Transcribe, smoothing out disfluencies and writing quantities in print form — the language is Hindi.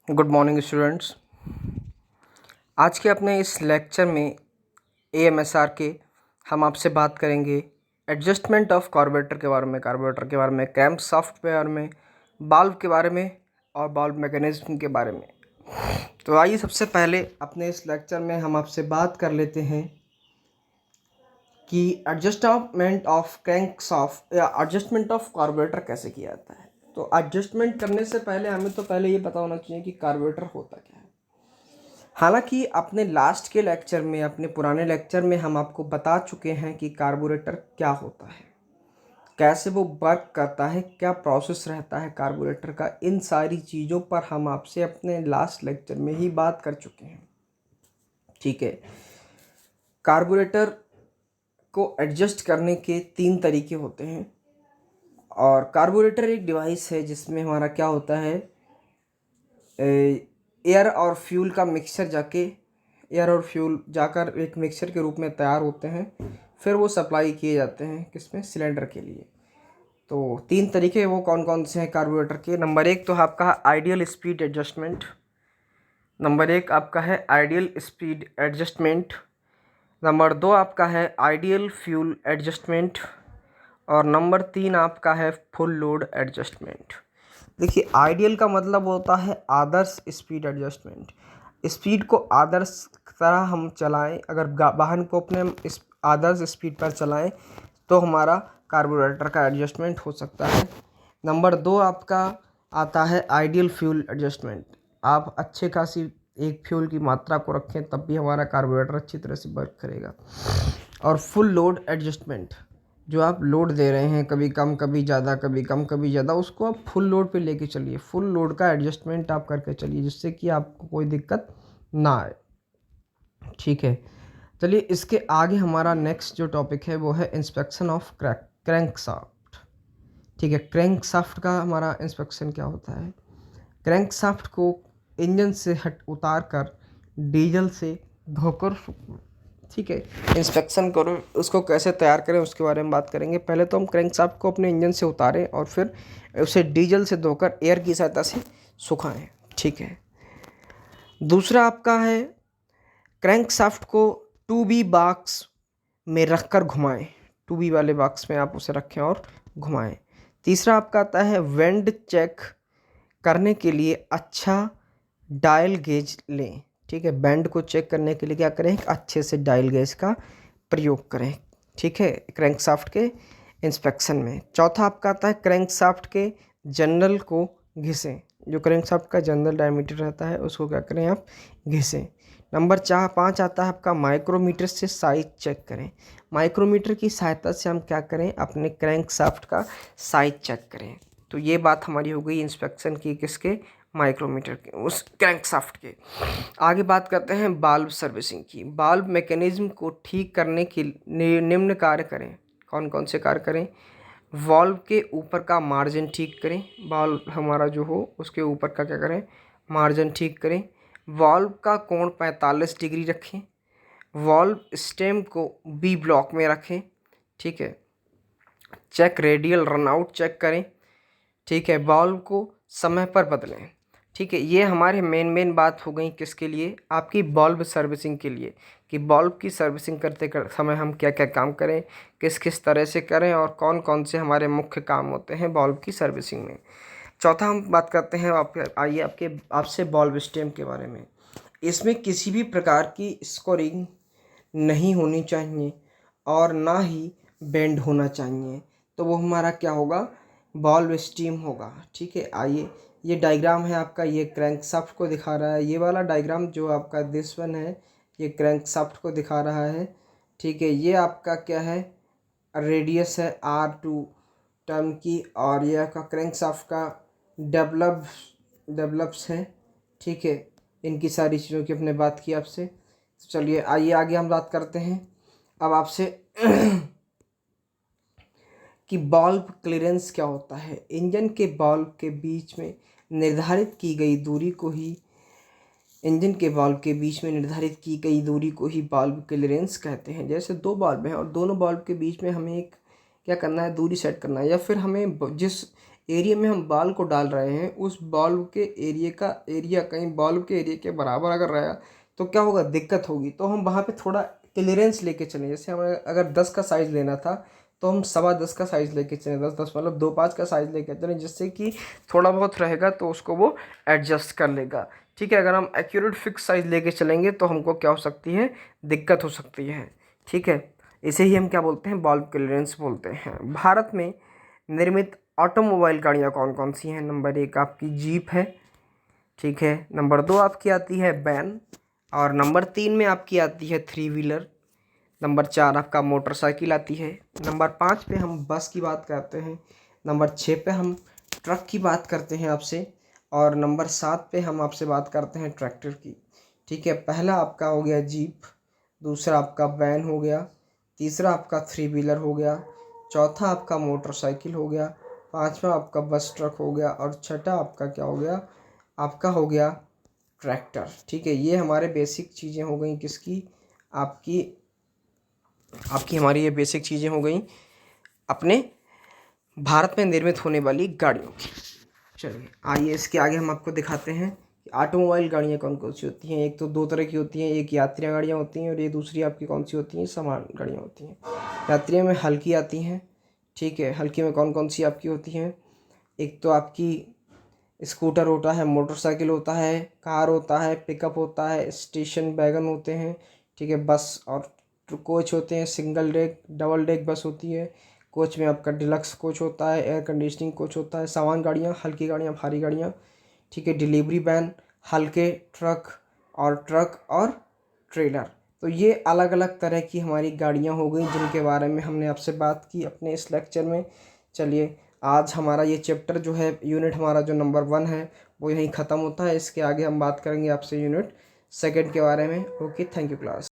Good morning students. आज के अपने इस लेक्चर में AMSR के हम आपसे बात करेंगे एडजस्टमेंट ऑफ कार्बोरेटर के बारे में, क्रैंक शाफ्ट के बारे में, बाल्व के बारे में और बाल्व मैकेनिज्म के बारे में। तो आइए सबसे पहले अपने इस लेक्चर में हम आपसे बात कर लेते हैं कि एडजस्टमेंट ऑफ क्रैंक शाफ्ट या एडजस्टमेंट ऑफ कार्बोरेटर कैसे किया जाता है। तो एडजस्टमेंट करने से पहले हमें तो पहले ये पता होना चाहिए कि कार्बोरेटर होता क्या है। हालांकि अपने लास्ट के लेक्चर में, अपने पुराने लेक्चर में हम आपको बता चुके हैं कि कार्बोरेटर क्या होता है, कैसे वो वर्क करता है, क्या प्रोसेस रहता है कार्बोरेटर का। इन सारी चीज़ों पर हम आपसे अपने लास्ट लेक्चर में ही बात कर चुके हैं। ठीक है। कार्बोरेटर को एडजस्ट करने के 3 तरीके होते हैं और कार्बोरेटर एक डिवाइस है जिसमें हमारा क्या होता है, एयर और फ्यूल का मिक्सचर जाकर एक मिक्सचर के रूप में तैयार होते हैं, फिर वो सप्लाई किए जाते हैं किसमें, सिलेंडर के लिए। तो 3 तरीके वो कौन कौन से हैं कार्बोरेटर के। नंबर 1 तो आपका आइडियल स्पीड एडजस्टमेंट, नंबर 2 आपका है आइडियल फ्यूल एडजस्टमेंट और नंबर 3 आपका है फुल लोड एडजस्टमेंट। देखिए, आइडियल का मतलब होता है आदर्श स्पीड एडजस्टमेंट। स्पीड को आदर्श तरह हम चलाएं, अगर वाहन को अपने इस आदर्श स्पीड पर चलाएं तो हमारा कार्बोरेटर का एडजस्टमेंट हो सकता है। नंबर 2 आपका आता है आइडियल फ्यूल एडजस्टमेंट। आप अच्छे खासी एक फ्यूल की मात्रा को रखें तब भी हमारा कार्बोरेटर अच्छी तरह से वर्क करेगा। और फुल लोड एडजस्टमेंट, जो आप लोड दे रहे हैं, कभी कम कभी ज़्यादा, कभी कम कभी ज़्यादा, उसको आप फुल लोड पे लेके चलिए। फुल लोड का एडजस्टमेंट आप करके चलिए जिससे कि आपको कोई दिक्कत ना आए। ठीक है। चलिए, इसके आगे हमारा नेक्स्ट जो टॉपिक है वो है इंस्पेक्शन ऑफ क्रैंक शाफ्ट। ठीक है। क्रैंक शाफ्ट का हमारा इंस्पेक्शन क्या होता है। क्रैंक शाफ्ट को इंजन से उतार कर डीजल से धोकर, ठीक है, इंस्पेक्शन करो, उसको कैसे तैयार करें उसके बारे में बात करेंगे। पहले तो हम क्रैंकशाफ्ट को अपने इंजन से उतारें और फिर उसे डीजल से धोकर एयर की सहायता से सुखाएं। ठीक है। दूसरा आपका है क्रैंकशाफ्ट को 2B बॉक्स में रखकर घुमाएं। 2B वाले बॉक्स में आप उसे रखें और घुमाएं। तीसरा आपका आता है वेंड चेक करने के लिए अच्छा डायल गेज लें। ठीक है। बैंड को चेक करने के लिए क्या करें, अच्छे से डायल गेज का प्रयोग करें। ठीक है, क्रैंकशाफ्ट के इंस्पेक्शन में। चौथा आपका आता है क्रैंकशाफ्ट के जनरल को घिसें। जो क्रैंकशाफ्ट का जनरल डायमीटर रहता है उसको क्या करें, आप घिसें। नंबर 5 आता है आपका माइक्रोमीटर से साइज चेक करें। माइक्रोमीटर की सहायता से हम क्या करें, अपने क्रैंकशाफ्ट का साइज चेक करें। तो ये बात हमारी हो गई इंस्पेक्शन की, किसके, माइक्रोमीटर के, उस क्रैंकशाफ्ट के। आगे बात करते हैं बाल्व सर्विसिंग की। बाल्व मैकेनिज्म को ठीक करने के निम्न कार्य करें। कौन कौन से कार्य करें। वाल्व के ऊपर का मार्जिन ठीक करें। वाल्व हमारा जो हो उसके ऊपर का क्या करें, मार्जिन ठीक करें। वाल्व का कोण 45 डिग्री रखें। वाल्व स्टेम को B ब्लॉक में रखें। ठीक है। चेक रेडियल रनआउट चेक करें। ठीक है। वाल्व को समय पर बदलें। ठीक है। ये हमारे मेन बात हो गई किसके लिए, आपकी वाल्व सर्विसिंग के लिए, कि वाल्व की सर्विसिंग करते समय हम क्या क्या काम करें, किस किस तरह से करें और कौन कौन से हमारे मुख्य काम होते हैं वाल्व की सर्विसिंग में। चौथा हम बात करते हैं आइए आपसे वाल्व स्टेम के बारे में। इसमें किसी भी प्रकार की स्कोरिंग नहीं होनी चाहिए और ना ही बेंड होना चाहिए, तो वो हमारा क्या होगा, वाल्व स्टीम होगा। ठीक है। आइए, ये डायग्राम है आपका, ये क्रैंकशाफ्ट को दिखा रहा है। ये वाला डायग्राम जो आपका दिस वन है, ये क्रैंकशाफ्ट को दिखा रहा है। ठीक है। ये आपका क्या है, रेडियस है R2 टर्म की, और ये आपका क्रैंकशाफ्ट का डेवलप्स है। ठीक है। इनकी सारी चीज़ों की हमने बात की आपसे। तो चलिए, आइए आगे हम बात करते हैं अब आपसे कि वाल्व क्लीयरेंस क्या होता है। इंजन के वाल्व के बीच में निर्धारित की गई दूरी को ही वाल्व क्लीयरेंस कहते हैं। जैसे 2 वाल्व हैं और दोनों वाल्व के बीच में हमें एक क्या करना है, दूरी सेट करना है, या फिर हमें जिस एरिया में हम बॉल को डाल रहे हैं, उस बॉल के एरिया का एरिया कहीं बॉल के एरिया के बराबर अगर रहा तो क्या होगा, दिक्कत होगी। तो हम वहाँ पे थोड़ा क्लियरेंस लेके चलें। जैसे हमें अगर 10 का साइज़ लेना था तो हम 10.25 का साइज़ लेके चलें, 10 मतलब 2.5 का साइज़ लेके चलें, जिससे कि थोड़ा बहुत रहेगा तो उसको वो एडजस्ट कर लेगा। ठीक है, अगर हम एक्यूरेट फिक्स साइज़ लेके चलेंगे तो हमको क्या हो सकती है, दिक्कत हो सकती है। ठीक है, इसे ही हम क्या बोलते हैं, बॉल क्लियरेंस बोलते हैं। भारत में निर्मित ऑटोमोबाइल गाड़ियाँ कौन कौन सी हैं? नंबर 1 आपकी जीप है। ठीक है, नंबर 2 आपकी आती है वैन, और नंबर 3 में आपकी आती है 3 व्हीलर। नंबर 4 आपका मोटरसाइकिल आती है। नंबर 5 पे हम बस की बात करते हैं। नंबर 6 पे हम ट्रक की बात करते हैं आपसे, और नंबर 7 पे हम आपसे बात करते हैं ट्रैक्टर की। ठीक है, पहला आपका हो गया जीप, दूसरा आपका वैन हो गया, तीसरा आपका 3 व्हीलर हो गया, चौथा आपका मोटरसाइकिल हो गया, पांचवा आपका बस ट्रक हो गया, और छठा आपका क्या हो गया, आपका हो गया ट्रैक्टर। ठीक है, ये हमारे बेसिक चीज़ें हो गई किसकी, आपकी हमारी ये बेसिक चीज़ें हो गई अपने भारत में निर्मित होने वाली गाड़ियों की। चलिए आइए इसके आगे हम आपको दिखाते हैं कि ऑटोमोबाइल गाड़ियाँ कौन कौन सी होती हैं। एक तो 2 तरह की होती हैं, एक यात्रियाँ गाड़ियाँ होती हैं और ये दूसरी आपकी कौन सी होती हैं, सामान गाड़ियाँ होती हैं। यात्रियों में हल्की आती हैं। ठीक है, हल्की में कौन कौन सी आपकी होती हैं, एक तो आपकी स्कूटर होता है, मोटरसाइकिल होता है, कार होता है, पिकअप होता है, स्टेशन वैगन होते हैं। ठीक है, बस और कोच होते हैं, सिंगल डेक डबल डेक बस होती है। कोच में आपका डिलक्स कोच होता है, एयर कंडीशनिंग कोच होता है। सामान गाड़ियाँ, हल्की गाड़ियाँ, भारी गाड़ियाँ। ठीक है, डिलीवरी वैन, हल्के ट्रक और ट्रेलर। तो ये अलग अलग तरह की हमारी गाड़ियाँ हो गई जिनके बारे में हमने आपसे बात की अपने इस लेक्चर में। चलिए आज हमारा ये चैप्टर जो है, यूनिट हमारा जो नंबर 1 है वो यहीं ख़त्म होता है। इसके आगे हम बात करेंगे आपसे यूनिट 2 के बारे में। Okay, thank you class.